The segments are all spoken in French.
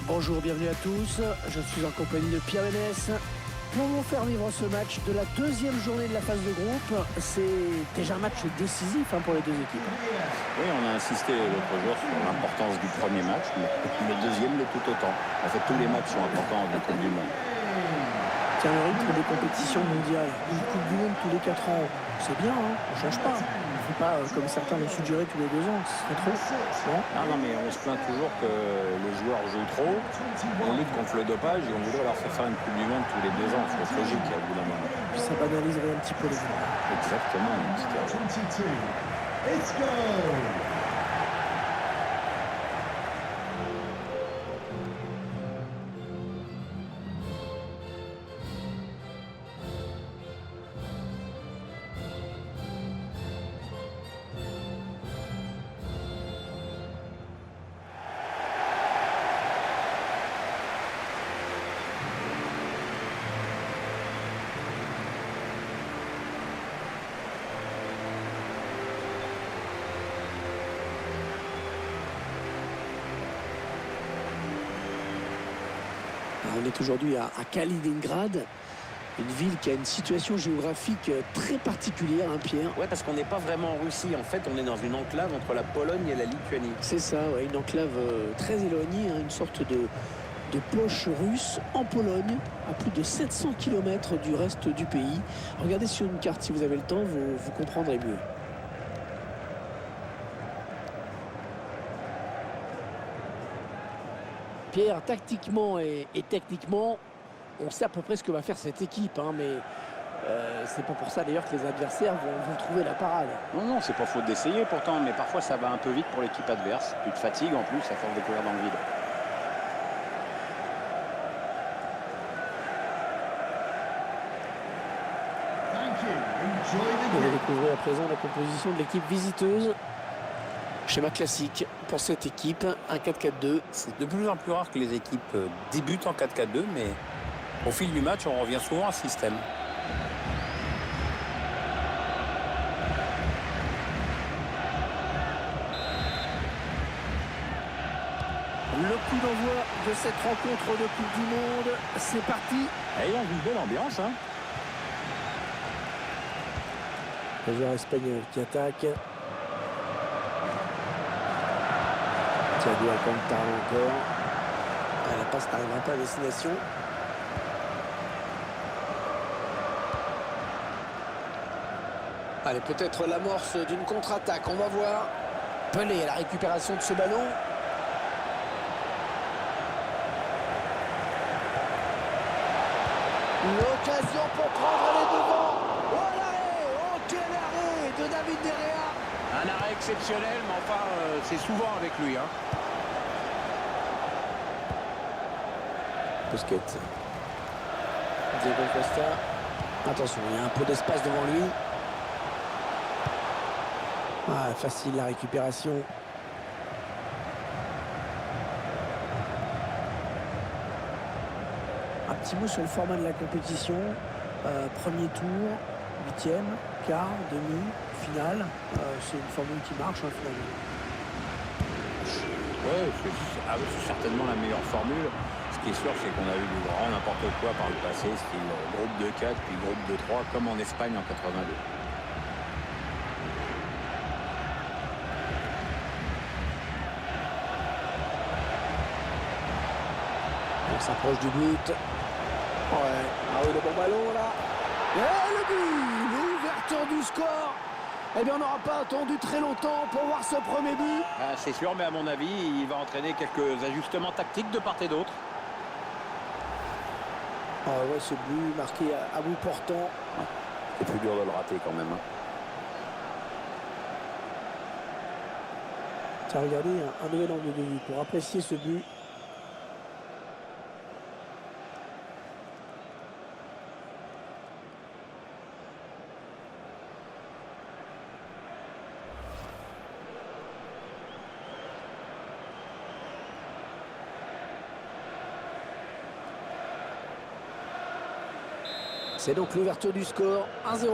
Bonjour, bienvenue à tous. Je suis en compagnie de Pierre Ménès pour vous faire vivre ce match de la deuxième journée de la phase de groupe. C'est déjà un match décisif pour les deux équipes. Oui, on a insisté l'autre jour sur l'importance du premier match, mais le deuxième l'est tout autant. En fait, tous les matchs sont importants en Coupe du Monde. Tiens, le rythme des compétitions mondiales, une Coupe du Monde tous les 4 ans, c'est bien, on ne change pas. On ne fait pas comme certains l'ont suggéré tous les 2 ans, ce serait trop. Non, non, mais on se plaint toujours que les joueurs jouent trop. On lutte contre le dopage et on voudrait leur faire une Coupe du Monde tous les 2 ans. C'est logique au bout d'un moment. puis ça banaliserait un petit peu les joueurs. Exactement. Let's go! On est aujourd'hui à Kaliningrad, une ville qui a une situation géographique très particulière, Pierre. Ouais, parce qu'on n'est pas vraiment en Russie. En fait, on est dans une enclave entre la Pologne et la Lituanie. C'est ça, une enclave très éloignée, une sorte de poche russe en Pologne, à plus de 700 km du reste du pays. Regardez sur une carte si vous avez le temps, vous comprendrez mieux. Pierre, tactiquement et techniquement, on sait à peu près ce que va faire cette équipe, mais c'est pas pour ça d'ailleurs que les adversaires vont trouver la parade. Non, c'est pas faute d'essayer pourtant, mais parfois ça va un peu vite pour l'équipe adverse. Plus de fatigue en plus, à force de courir dans le vide. On va découvrir à présent la composition de l'équipe visiteuse. Schéma classique pour cette équipe, un 4-4-2. C'est de plus en plus rare que les équipes débutent en 4-4-2, mais au fil du match, on revient souvent à ce système. Le coup d'envoi de cette rencontre de Coupe du Monde, c'est parti. Et il y a une belle ambiance. Le joueur espagnol qui attaque. Thiago Alcantara encore. La passe n'arrivera pas à destination. Allez, peut-être l'amorce d'une contre-attaque, on va voir. Pelé à la récupération de ce ballon. L'occasion pour prendre les devants. Oh l'arrêt, oh quel arrêt de David De Gea. Un arrêt exceptionnel, mais enfin, c'est souvent avec lui. Busquets. Diego Costa. Attention, il y a un peu d'espace devant lui. Facile la récupération. Un petit mot sur le format de la compétition. Premier tour, 8e, quart, demi, finale. C'est une formule qui marche finalement. Ouais, c'est certainement la meilleure formule. Ce qui est sûr, c'est qu'on a eu du grand n'importe quoi par le passé, style groupe de 4 puis groupe de 3, comme en Espagne en 82. On s'approche du but. Ouais. Le bon ballon là. Et le but, l'ouverture du score. Eh bien, on n'aura pas attendu très longtemps pour voir ce premier but. C'est sûr, mais à mon avis, il va entraîner quelques ajustements tactiques de part et d'autre. Ce but marqué à bout portant. C'est plus dur de le rater quand même. Tiens, regardez, un nouvel angle de vue pour apprécier ce but. C'est donc l'ouverture du score, 1-0.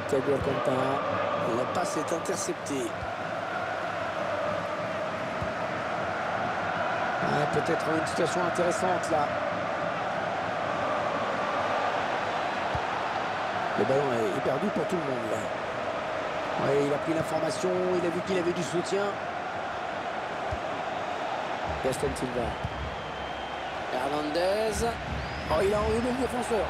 Thiago Alcantara, la passe est interceptée. Ouais, peut-être une situation intéressante là. Le ballon est perdu pour tout le monde là. Ouais, il a pris l'information, il a vu qu'il avait du soutien. Gaston Silva. Hernandez. Oh, il a enlevé le défenseur.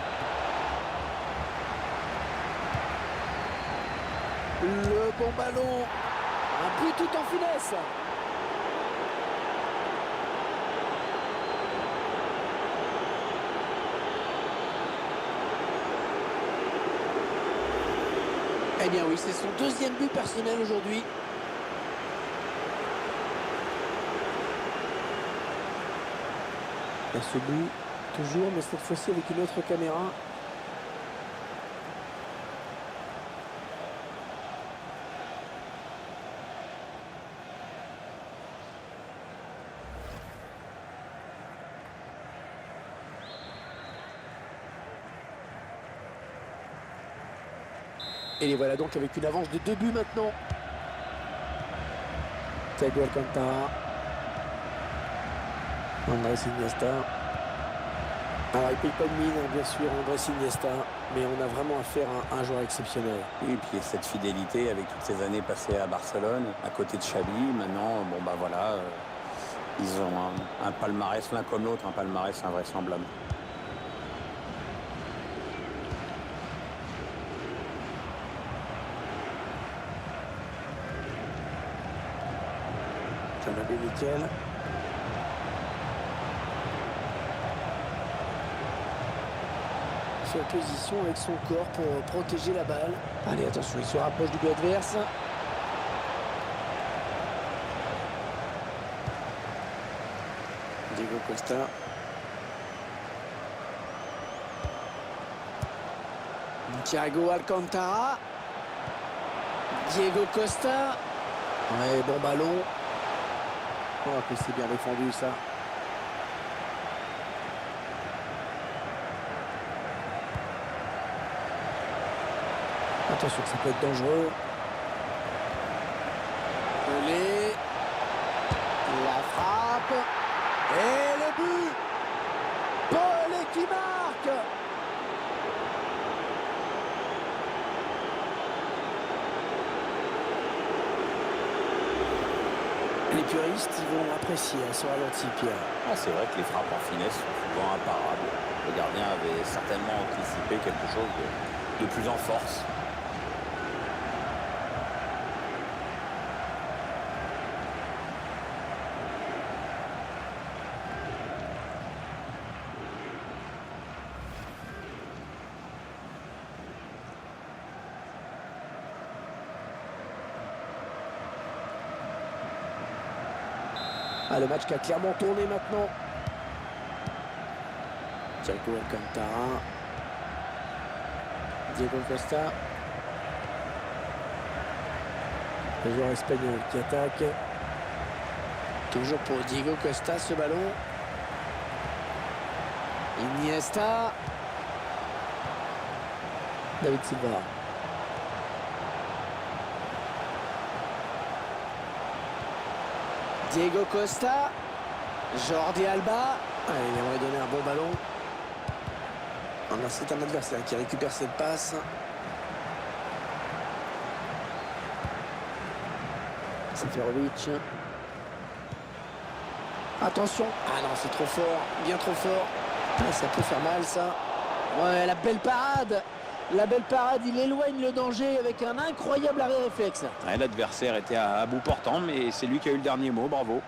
Le bon ballon. Un but tout en finesse. Eh bien oui, c'est son deuxième but personnel aujourd'hui. Et ce but, toujours, mais cette fois-ci avec une autre caméra. Et les voilà donc avec une avance de 2 buts maintenant. Thiago Alcantara. Andrés Iniesta. Alors il paye pas de mine, hein, bien sûr, Andrés Iniesta. Mais on a vraiment affaire à un joueur exceptionnel. Et puis cette fidélité avec toutes ces années passées à Barcelone, à côté de Xavi. Maintenant, bon bah voilà, ils ont un palmarès l'un comme l'autre, un palmarès invraisemblable. Jean-Marie Michel. Sur position avec son corps pour protéger la balle. Allez, attention, il se rapproche du but adverse. Diego Costa. Thiago Alcantara. Diego Costa. Ouais, bon ballon. Oh, que c'est bien défendu ça. Attention, ça peut être dangereux. Pelé. La frappe. Et le but. Pelé qui marque. Les puristes, ils vont apprécier à ce ralenti, Pierre. Ah, c'est vrai que les frappes en finesse sont souvent imparables. Le gardien avait certainement anticipé quelque chose de plus en force. Ah, le match qui a clairement tourné maintenant. Thiago Alcantara. Diego Costa. Le joueur espagnol qui attaque. Toujours pour Diego Costa ce ballon. Iniesta. David Silva. Diego Costa. Jordi Alba. Allez, il aimerait donner un bon ballon. Ah non, c'est un adversaire qui récupère cette passe. Seferovic. Attention. Ah non, c'est trop fort. Bien trop fort. Ah, ça peut faire mal, ça. Ouais, la belle parade. La belle parade, il éloigne le danger avec un incroyable arrêt réflexe. Ouais, l'adversaire était à bout portant, mais c'est lui qui a eu le dernier mot. Bravo.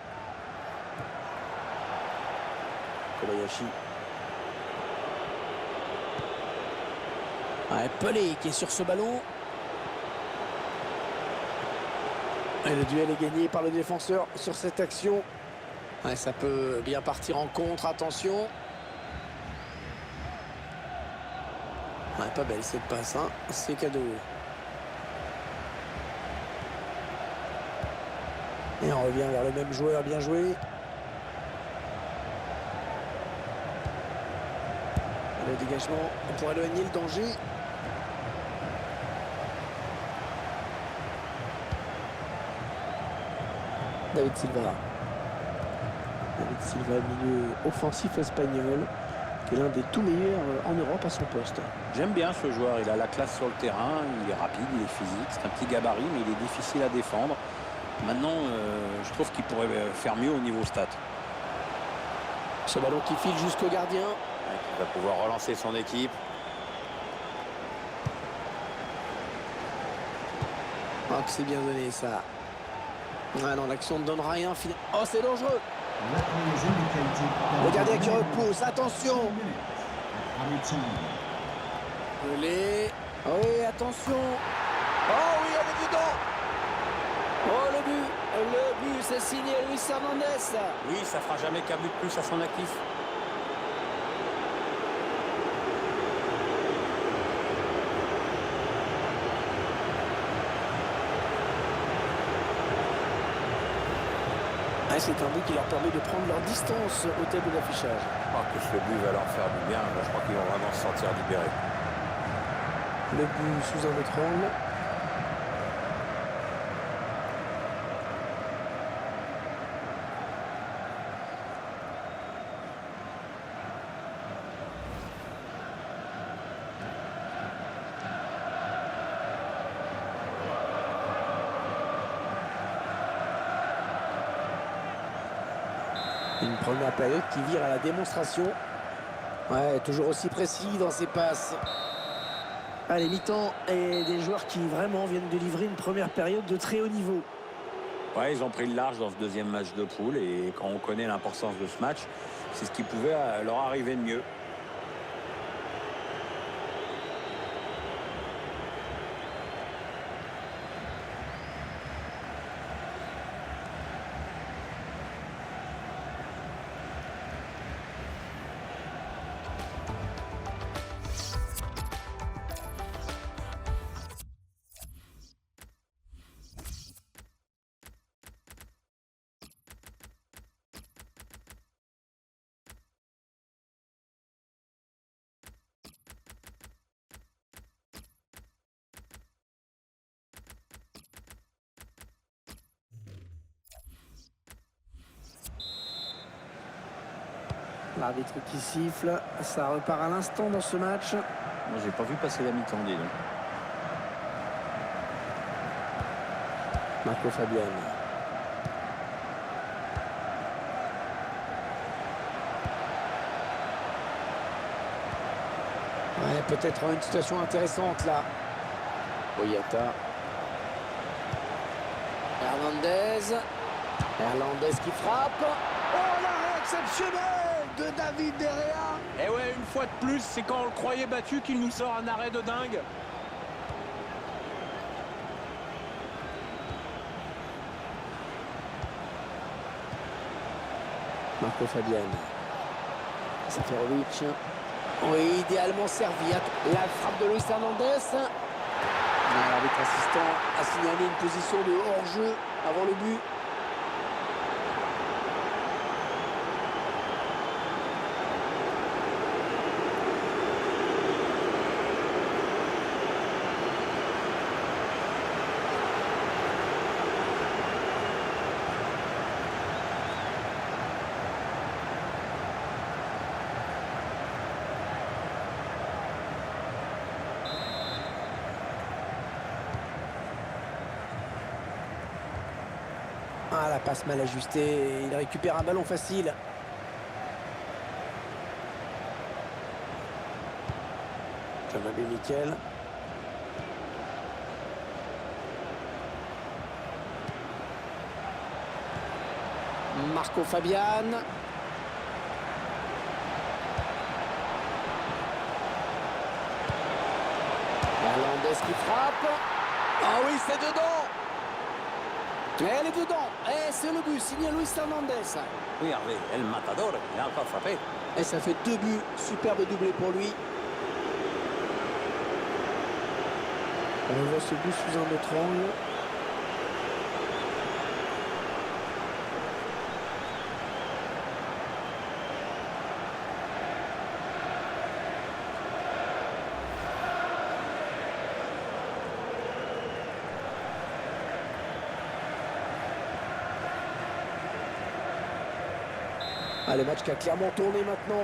Kobayashi. Ouais, Pelé qui est sur ce ballon. Et le duel est gagné par le défenseur sur cette action. Ouais, ça peut bien partir en contre, attention. Ouais, pas belle cette passe, hein. C'est cadeau. Et on revient vers le même joueur, bien joué. Le dégagement pour éloigner le danger. David Silva. David Silva, milieu offensif espagnol, qui est l'un des tout meilleurs en Europe à son poste. J'aime bien ce joueur, il a la classe sur le terrain, il est rapide, il est physique, c'est un petit gabarit, mais il est difficile à défendre. Maintenant, je trouve qu'il pourrait faire mieux au niveau stat. Ce ballon qui file jusqu'au gardien. Il va pouvoir relancer son équipe. Oh, que c'est bien donné ça. Ah non, l'action ne donne rien. Oh, c'est dangereux. Le gardien qui repousse. Attention. Pelé. Oh oui, attention. Oh oui, elle est dedans. Oh, le but. Le but, c'est signé Luis Hernandez. Oui, ça fera jamais qu'un but de plus à son actif. Ah, c'est un but qui leur permet de prendre leur distance au tableau d'affichage. Je crois que ce but va leur faire du bien. Je crois qu'ils vont vraiment se sentir libérés. Le but sous un autre angle. Une première période qui vire à la démonstration. Ouais, toujours aussi précis dans ses passes. Allez, mi-temps et des joueurs qui vraiment viennent de livrer une première période de très haut niveau. Ouais, ils ont pris le large dans ce deuxième match de poule et quand on connaît l'importance de ce match, c'est ce qui pouvait leur arriver de mieux. L'arbitre qui siffle, ça repart à l'instant dans ce match. Moi, j'ai pas vu passer la mi-temps, dis donc. Marco Fabian. Ouais, peut-être une situation intéressante là. Boyata. Hernandez. Hernandez qui frappe. Oh, l'arrêt exceptionnel de David De Gea. Et ouais, une fois de plus, c'est quand on le croyait battu qu'il nous sort un arrêt de dingue. Marco Fabian. Seferovic. Oui, idéalement servi. La frappe de Luis Hernandez. L'arbitre assistant a signalé une position de hors-jeu avant le but. Ah, la passe mal ajustée. Il récupère un ballon facile. Thomas Mikel. Marco Fabian. Hernandez qui frappe. Ah oui, c'est dedans. Et elle est dedans. Et c'est le but signé Luis Hernandez. Oui, Hervé, El Matador, il a encore frappé. Et ça fait 2 buts. Superbe doublé pour lui. On voit ce but sous un autre angle. Ah, le match qui a clairement tourné maintenant.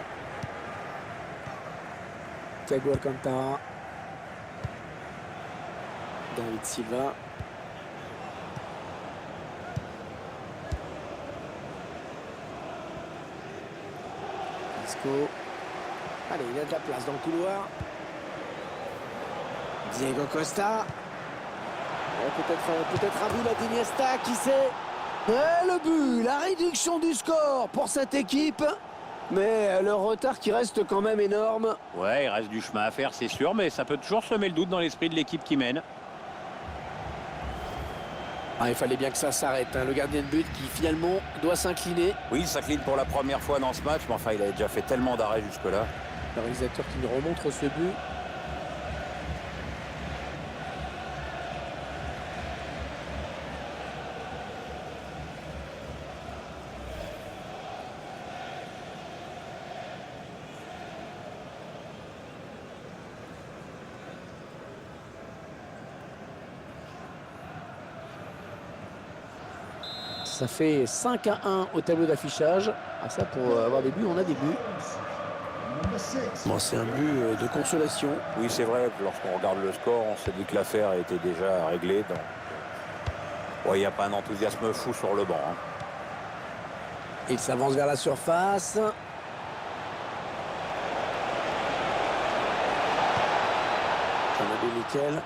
Thiago Alcantara. David Silva. Isco. Allez, il a de la place dans le couloir. Diego Costa. Peut-être un but là d'Iniesta, qui sait. Et le but, la réduction du score pour cette équipe. Mais le retard qui reste quand même énorme. Ouais, il reste du chemin à faire, c'est sûr, mais ça peut toujours semer le doute dans l'esprit de l'équipe qui mène. Ah, il fallait bien que ça s'arrête, hein. Le gardien de but qui finalement doit s'incliner. Oui, il s'incline pour la première fois dans ce match, mais enfin, il avait déjà fait tellement d'arrêts jusque-là. Le réalisateur qui nous remontre ce but. Ça fait 5-1 au tableau d'affichage. Ah, ça, pour avoir des buts, on a des buts. Bon, c'est un but de consolation. Oui, c'est vrai que lorsqu'on regarde le score, on s'est dit que l'affaire était déjà réglée. Donc... ouais, il n'y a pas un enthousiasme fou sur le banc. Hein. Il s'avance vers la surface. Jean-Marie Miquel.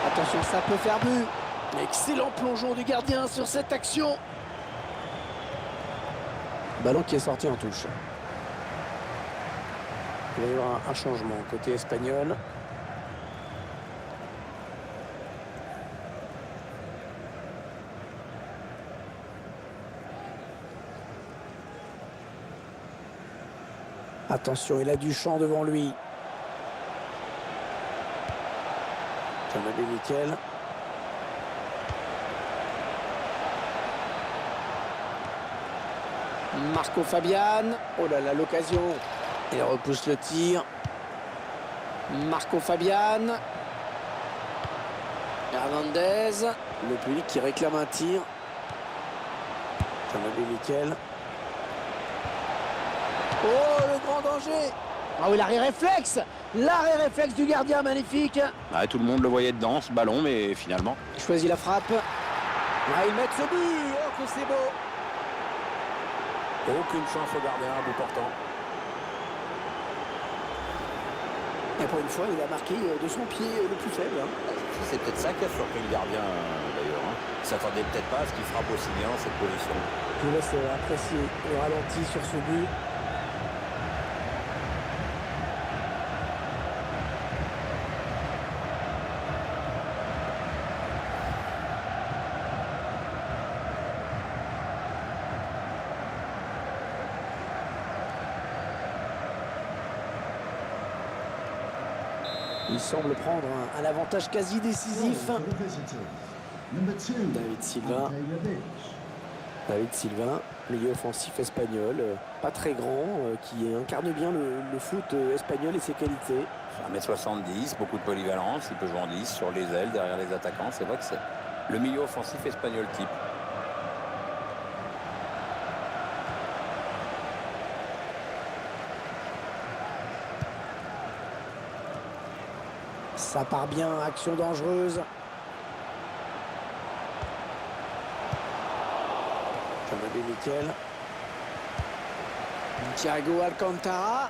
Attention, ça peut faire but. Excellent plongeon du gardien sur cette action. Ballon qui est sorti en touche. Il va y avoir un changement côté espagnol. Attention, il a du champ devant lui. Jean-Marie Miquel. Marco Fabian. Oh là là, l'occasion. Il repousse le tir. Marco Fabian. Hernandez. Le public qui réclame un tir. Jean-Marie Miquel. Oh, le grand danger. Ah oui, l'arrêt réflexe. L'arrêt réflexe du gardien, magnifique. Ouais, tout le monde le voyait dedans, ce ballon, mais finalement... Il choisit la frappe. Ah, il met ce but. Oh, que c'est beau. Aucune chance au gardien à bout portant. Et pour une fois, il a marqué de son pied le plus faible. Hein. C'est peut-être ça qui a surpris le gardien, d'ailleurs. Hein. Il s'attendait peut-être pas à ce qu'il frappe aussi bien dans cette position. Je vous laisse apprécier le ralenti sur ce but. Il semble prendre un avantage quasi décisif. David Silva. David Silva, milieu offensif espagnol, pas très grand, qui incarne bien le foot espagnol et ses qualités. 1m70, beaucoup de polyvalence, il peut jouer en 10 sur les ailes, derrière les attaquants. C'est vrai que c'est le milieu offensif espagnol type. Ça part bien, action dangereuse. Jean-Marie Miquel. Thiago Alcantara.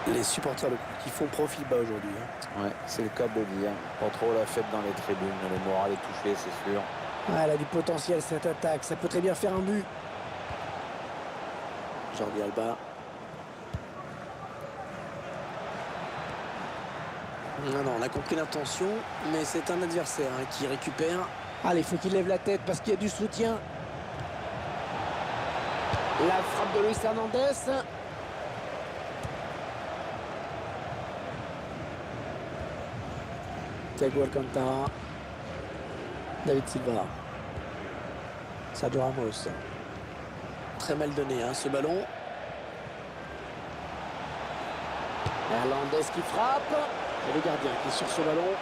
Les supporters qui font profil bas aujourd'hui. Ouais, c'est le cas de le dire. Pas trop la fête dans les tribunes, le moral est touché, c'est sûr. Ah, elle a du potentiel cette attaque, ça peut très bien faire un but. Jordi Alba. Non, on a compris l'intention, mais c'est un adversaire qui récupère. Allez, il faut qu'il lève la tête parce qu'il y a du soutien. La frappe de Luis Hernandez. Thiago Alcantara. David Silva. Sergio Ramos. Très mal donné ce ballon. Hernandez qui frappe. Et le gardien qui est sur ce ballon.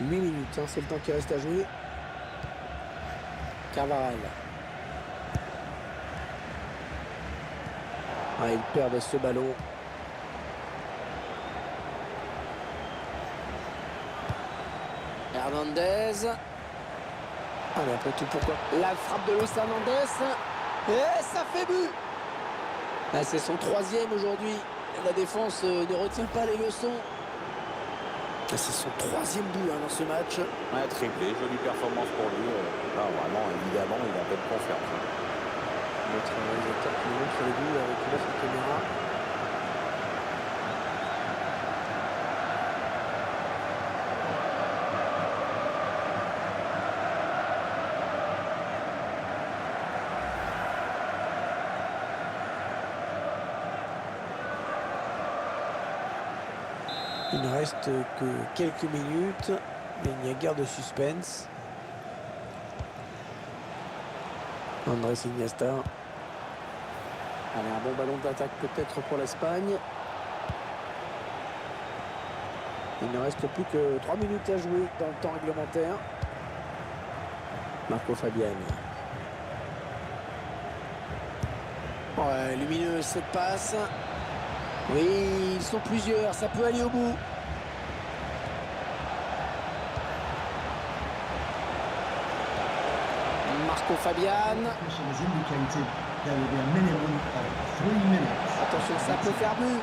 « 8 minutes, hein, c'est le temps qui reste à jouer. Carvajal. Ah, ils perdent ce ballon. Hernandez. Allez, après tout, pourquoi la frappe de Luis Hernandez. Et ça fait but. Ah, c'est son 3e aujourd'hui. La défense ne retient pas les leçons. Ah, c'est son 3e but dans ce match. Ouais, triplé, jolie performance pour lui. Là, vraiment, évidemment, il a fait confiance. Notre réalisateur qui nous montre les buts avec une autre caméra. Il ne reste que quelques minutes, mais il n'y a guère de suspense. Andrés Iniesta. Allez, un bon ballon d'attaque peut-être pour l'Espagne. Il ne reste plus que 3 minutes à jouer dans le temps réglementaire. Marco Fabian. Ouais, lumineuse cette passe. Oui, ils sont plusieurs, ça peut aller au bout. Marco Fabian. Attention, ça peut faire but.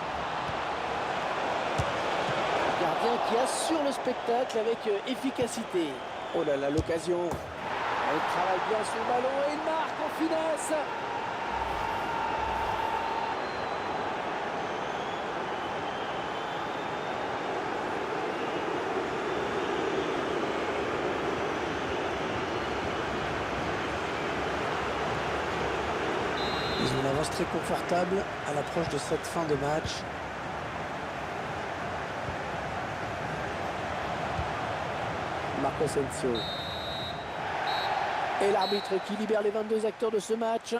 Le gardien qui assure le spectacle avec efficacité. Oh là là, l'occasion. Il travaille bien son ballon et il marque en finesse. Ils ont une avance très confortable à l'approche de cette fin de match. Marco Asensio. Et l'arbitre qui libère les 22 acteurs de ce match.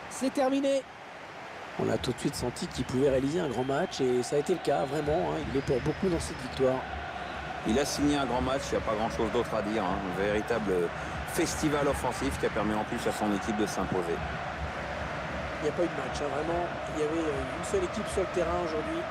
C'est terminé. On a tout de suite senti qu'il pouvait réaliser un grand match et ça a été le cas, vraiment. Hein, il est pour beaucoup dans cette victoire. Il a signé un grand match, il n'y a pas grand-chose d'autre à dire. Hein. Un véritable festival offensif qui a permis en plus à son équipe de s'imposer. Il n'y a pas eu de match, hein, vraiment. Il y avait une seule équipe sur le terrain aujourd'hui.